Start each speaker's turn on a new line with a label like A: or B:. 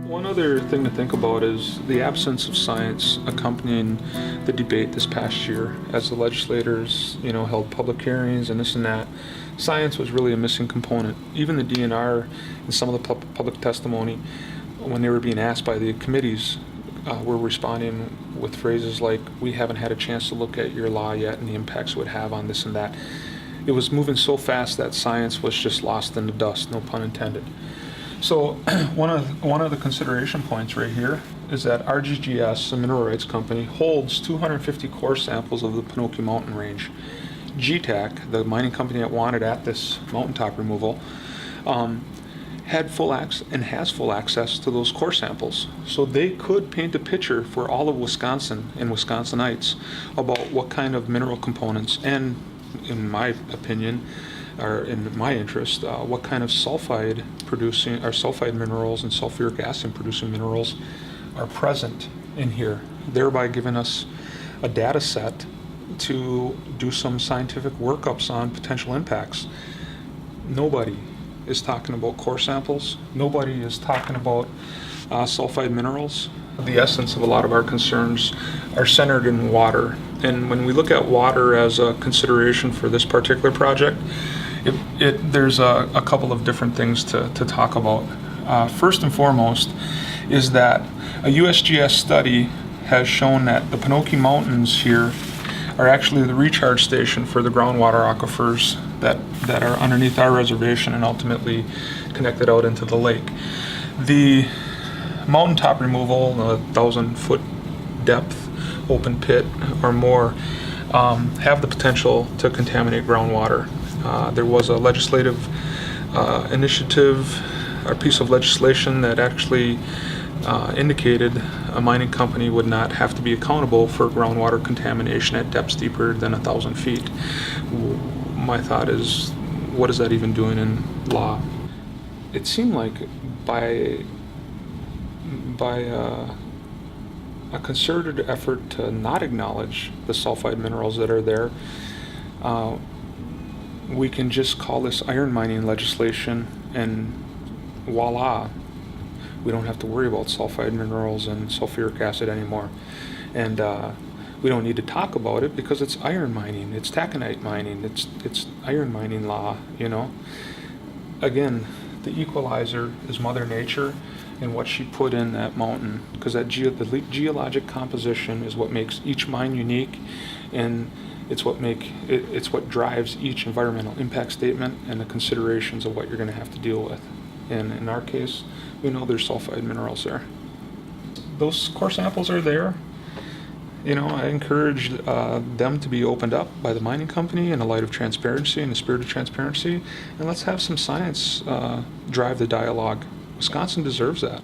A: One other thing to think about is the absence of science accompanying the debate this past year as the legislators, held public hearings and this and that. Science was really a missing component. Even the DNR and some of the public testimony, when they were being asked by the committees, were responding with phrases like, "We haven't had a chance to look at your law yet and the impacts it would have on this and that." It was moving so fast that science was just lost in the dust, no pun intended. So one of the consideration points right here is that RGGS, a mineral rights company, holds 250 core samples of the Penokee Mountain range. GTAC, the mining company that wanted at this mountaintop removal, had full access and has full access to those core samples. So they could paint a picture for all of Wisconsin and Wisconsinites about what kind of mineral components and, in my opinion, or in my interest, what kind of sulfide minerals and sulfuric acid producing minerals are present in here, thereby giving us a data set to do some scientific workups on potential impacts. Nobody is talking about core samples. Nobody is talking about sulfide minerals. The essence of a lot of our concerns are centered in water. And when we look at water as a consideration for this particular project, there's a couple of different things to talk about. First and foremost is that a USGS study has shown that the Penokee Mountains here are actually the recharge station for the groundwater aquifers that are underneath our reservation and ultimately connected out into the lake. The mountaintop removal, 1,000-foot depth open pit or more, have the potential to contaminate groundwater. There was a legislative initiative, or piece of legislation that actually indicated a mining company would not have to be accountable for groundwater contamination at depths deeper than 1,000 feet. My thought is, what is that even doing in law? It seemed like by a concerted effort to not acknowledge the sulfide minerals that are there, we can just call this iron mining legislation, and voila, we don't have to worry about sulfide minerals and sulfuric acid anymore. And we don't need to talk about it because it's iron mining, it's taconite mining, it's iron mining law, Again, the equalizer is Mother Nature and what she put in that mountain, because the geologic composition is what makes each mine unique, and it's what drives each environmental impact statement and the considerations of what you're going to have to deal with. And in our case, we know there's sulfide minerals there. Those core samples are there. I encourage them to be opened up by the mining company in the light of transparency and the spirit of transparency, and let's have some science drive the dialogue. Wisconsin deserves that.